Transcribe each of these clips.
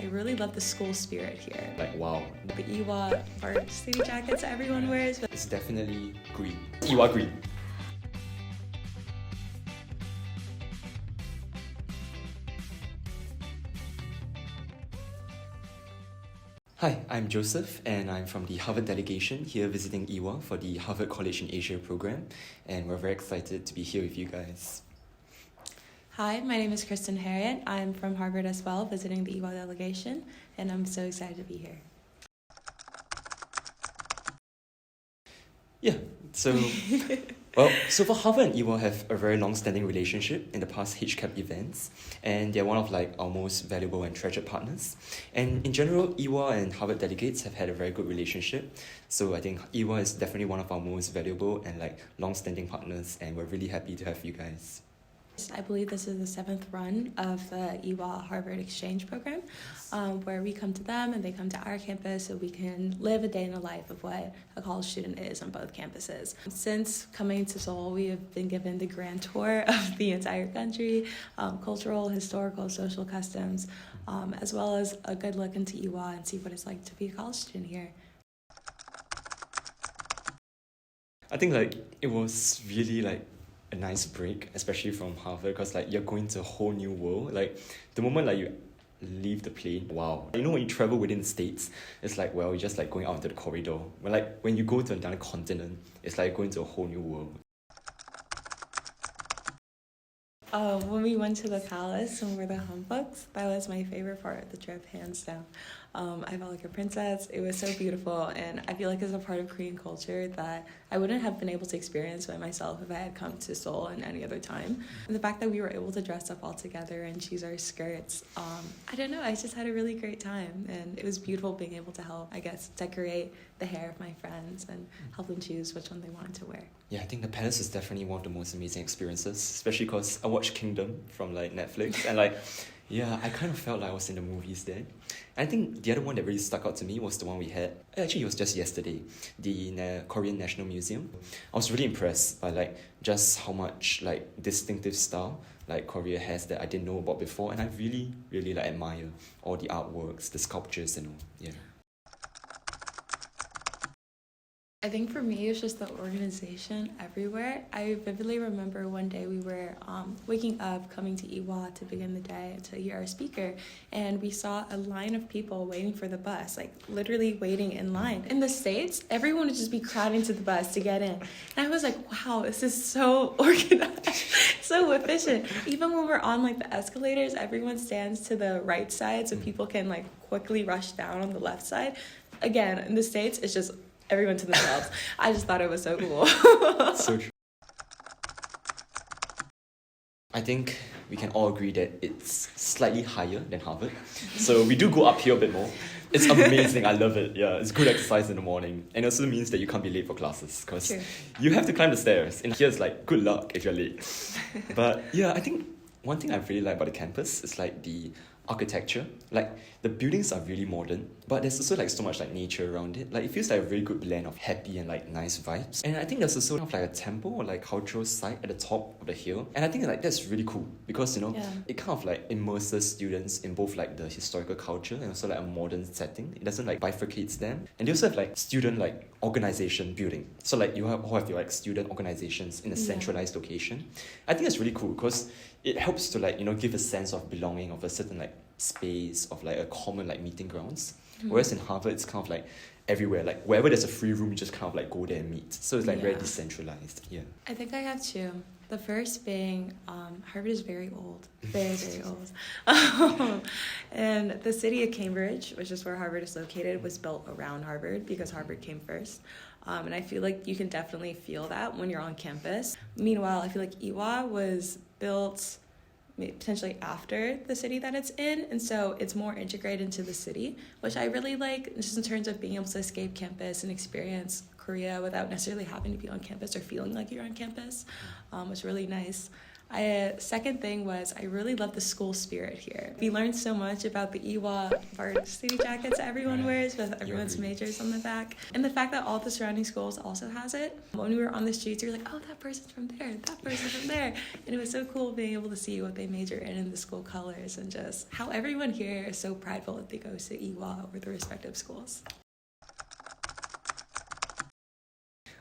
really love the school spirit here. Like, wow. The Ewha varsity jackets everyone wears. It's definitely green. Ewha green. Hi, I'm Joseph, and I'm from the Harvard delegation here visiting Ewha for the Harvard College in Asia program, and we're very excited to be here with you guys. Hi, my name is Kristen Harriet. I'm from Harvard as well, visiting the Ewha delegation, and I'm so excited to be here. Yeah, so for Harvard and Ewha have a very long-standing relationship in the past HCAP events, and they're one of our most valuable and treasured partners. And in general, Ewha and Harvard delegates have had a very good relationship. So I think Ewha is definitely one of our most valuable and long-standing partners, and we're really happy to have you guys. I believe this is the 7th run of the Ewha-Harvard exchange program, where we come to them and they come to our campus so we can live a day in the life of what a college student is on both campuses. Since coming to Seoul, we have been given the grand tour of the entire country, cultural, historical, social customs, as well as a good look into Ewha and see what it's like to be a college student here. I think it was really a nice break, especially from Harvard, because you're going to a whole new world. The moment you leave the plane, wow. You know, when you travel within the States, it's you're just going out into the corridor. But when you go to another continent, it's like going to a whole new world. When we went to the palace and wore the hanboks, that was my favorite part of the trip, hands down. I felt like a princess. It was so beautiful, and I feel like it's a part of Korean culture that I wouldn't have been able to experience by myself if I had come to Seoul in any other time. And the fact that we were able to dress up all together and choose our skirts, I don't know, I just had a really great time, and it was beautiful being able to help, decorate the hair of my friends and help them choose which one they wanted to wear. Yeah, I think the palace is definitely one of the most amazing experiences, especially because I watched Kingdom from Netflix, and yeah, I kind of felt like I was in the movies there. And I think the other one that really stuck out to me was the one we had, actually it was just yesterday, the Korean National Museum. I was really impressed by just how much distinctive style Korea has that I didn't know about before, and I really, really admire all the artworks, the sculptures and all, yeah. I think for me, it's just the organization everywhere. I vividly remember one day we were waking up, coming to Ewha to begin the day to hear our speaker, and we saw a line of people waiting for the bus, literally waiting in line. In the States, everyone would just be crowding to the bus to get in. And I was like, wow, this is so organized, so efficient. Even when we're on the escalators, everyone stands to the right side so people can quickly rush down on the left side. Again, in the States, it's just everyone to themselves. I just thought it was so cool. So true. I think we can all agree that it's slightly higher than Harvard. So we do go up here a bit more. It's amazing. I love it. Yeah, it's good exercise in the morning. And it also means that you can't be late for classes because you have to climb the stairs. And here's good luck if you're late. But yeah, I think one thing I really like about the campus is the architecture. The buildings are really modern, but there's also so much nature around it. It feels like a really good blend of happy and nice vibes. And I think there's also a temple or cultural site at the top of the hill. And I think that's really cool because it kind of immerses students in both the historical culture and also a modern setting. It doesn't bifurcates them. And they also have student organization building. So you all have your student organizations in a centralized location. I think that's really cool because it helps to give a sense of belonging of a certain space of a common meeting grounds. Whereas in Harvard it's kind of everywhere, wherever there's a free room you just kind of go there and meet. So it's very decentralized. Yeah, I think I have two. The first being Harvard is very old, very, very old. And the city of Cambridge, which is where Harvard is located, was built around Harvard because Harvard came first. And I feel you can definitely feel that when you're on campus. Meanwhile, I feel Ewha was built potentially after the city that it's in, and so it's more integrated into the city, which I really like, just in terms of being able to escape campus and experience Korea without necessarily having to be on campus or feeling like you're on campus. It's really nice. Second thing was I really love the school spirit here. We learned so much about the varsity jackets everyone wears with everyone's majors on the back. And the fact that all the surrounding schools also has it. When we were on the streets, you were like, oh, that person's from there, that person's from there. And it was so cool being able to see what they major in the school colors and just how everyone here is so prideful that they go to Ewha or the respective schools.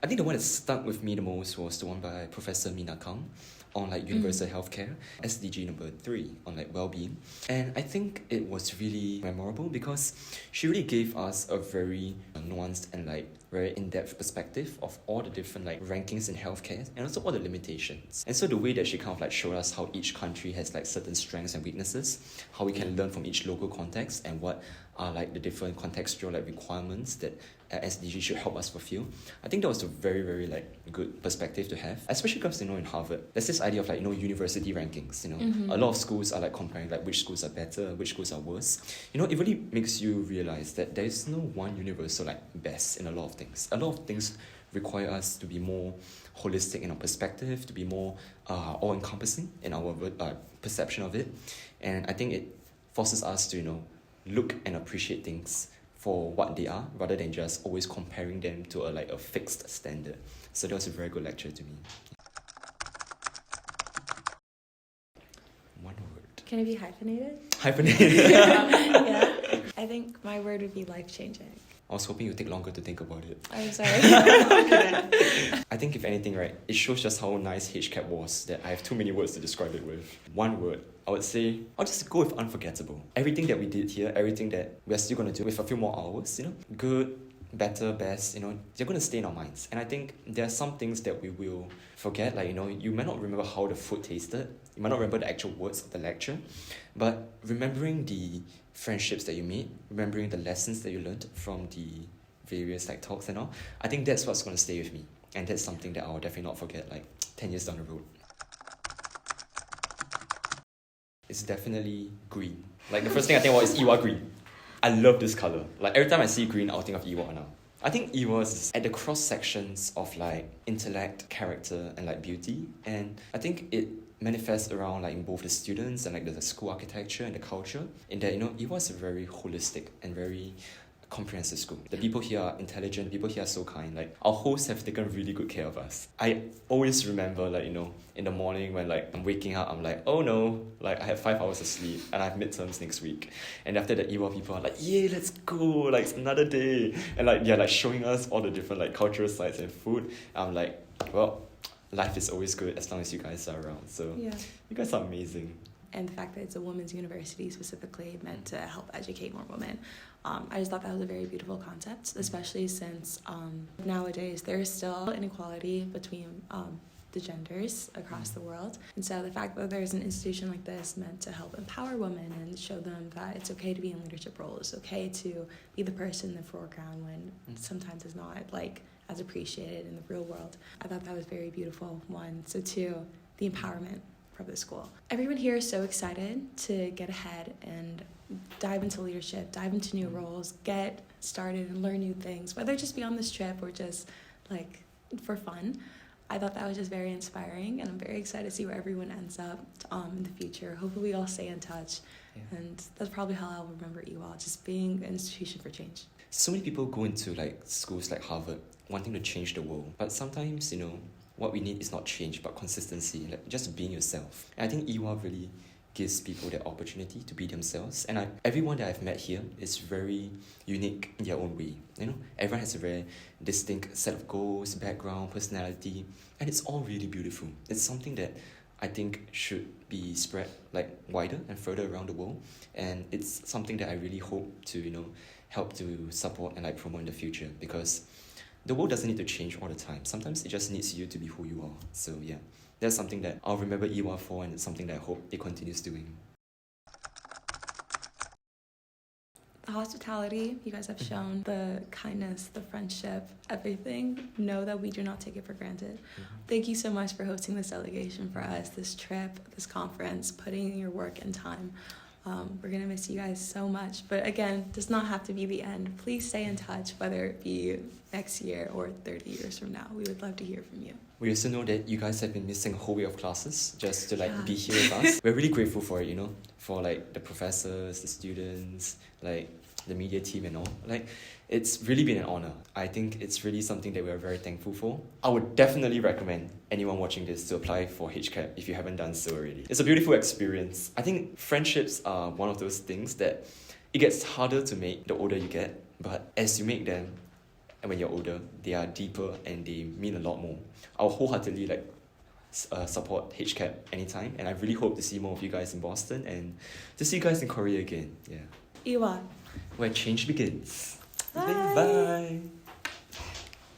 I think the one that stuck with me the most was the one by Professor Mina Kang on like universal healthcare, SDG number 3 on like well-being. And I think it was really memorable because she really gave us a very nuanced and like very in-depth perspective of all the different like rankings in healthcare and also all the limitations. And so the way that she kind of like showed us how each country has like certain strengths and weaknesses, how we can learn from each local context and what are like the different contextual like requirements that SDG should help us fulfill. I think that was a very, very like good perspective to have, especially because, you know, in Harvard, there's this idea of like, you know, university rankings, you know, a lot of schools are like comparing like which schools are better, which schools are worse. You know, it really makes you realize that there is no one universal like best in a lot of things. A lot of things require us to be more holistic in our perspective, to be more all-encompassing in our perception of it. And I think it forces us to, you know, look and appreciate things for what they are, rather than just always comparing them to a fixed standard. So that was a very good lecture to me. One word. Can it be hyphenated? Hyphenated. Yeah. I think my word would be life-changing. I was hoping you'd take longer to think about it. I'm sorry. I think if anything, right, it shows just how nice HCAP was that I have too many words to describe it with. One word, I would say, I'll just go with unforgettable. Everything that we did here, everything that we're still going to do with a few more hours, you know, good, better, best, you know, they're going to stay in our minds. And I think there are some things that we will forget, like, you know, you might not remember how the food tasted, you might not remember the actual words of the lecture, but remembering the friendships that you made, remembering the lessons that you learned from the various like talks and all, I think that's what's going to stay with me. And that's something that I'll definitely not forget like 10 years down the road. It's definitely green. Like the first thing I think about is Ewha green. I love this colour. Like every time I see green, I'll think of Ewha now. I think Ewha is at the cross sections of like intellect, character and like beauty. And I think it manifests around like in both the students and like the school architecture and the culture, in that, you know, Ewha is a very holistic and very comprehensive school. The people here are intelligent, people here are so kind. Like our hosts have taken really good care of us. I always remember like, you know, in the morning when like I'm waking up, I'm like, oh no, like I have 5 hours of sleep and I have midterms next week. And after that, Ewha people are like, yeah, let's go, like it's another day. And like they're like showing us all the different like cultural sites and food. I'm like, well, life is always good as long as you guys are around. So yeah, you guys are amazing. And the fact that it's a women's university specifically meant to help educate more women. I just thought that was a very beautiful concept, especially since nowadays there is still inequality between the genders across the world. And so the fact that there's an institution like this meant to help empower women and show them that it's okay to be in leadership roles, it's okay to be the person in the foreground when sometimes it's not like as appreciated in the real world. I thought that was very beautiful, one. So two, the empowerment from the school. Everyone here is so excited to get ahead and dive into leadership, dive into new roles, get started and learn new things, whether it just be on this trip or just like for fun. I thought that was just very inspiring, and I'm very excited to see where everyone ends up in the future. Hopefully we all stay in touch, and that's probably how I'll remember Ewha, just being an institution for change. So many people go into like schools like Harvard wanting to change the world, but sometimes, you know, what we need is not change but consistency, like just being yourself. And I think Ewha really gives people that opportunity to be themselves. And everyone that I've met here is very unique in their own way. You know, everyone has a very distinct set of goals, background, personality, and it's all really beautiful. It's something that I think should be spread like wider and further around the world. And it's something that I really hope to, you know, help to support and like promote in the future, because the world doesn't need to change all the time. Sometimes it just needs you to be who you are. So yeah, that's something that I'll remember Ewha for, and it's something that I hope it continues doing. The hospitality you guys have shown, the kindness, the friendship, everything, know that we do not take it for granted. Thank you so much for hosting this delegation for us, this trip, this conference, putting in your work and time. We're going to miss you guys so much. But again, does not have to be the end. Please stay in touch, whether it be next year or 30 years from now. We would love to hear from you. We also know that you guys have been missing a whole week of classes just to be here with us. We're really grateful for it, for the professors, the students, the media team and all. It's really been an honor. I think it's really something that we're very thankful for. I would definitely recommend anyone watching this to apply for HCAP if you haven't done so already. It's a beautiful experience. I think friendships are one of those things that it gets harder to make the older you get, but as you make them, and when you're older, they are deeper and they mean a lot more. I'll wholeheartedly support HCAP anytime, and I really hope to see more of you guys in Boston and to see you guys in Korea again. Yeah. Ewha. Where change begins. Bye. Bye.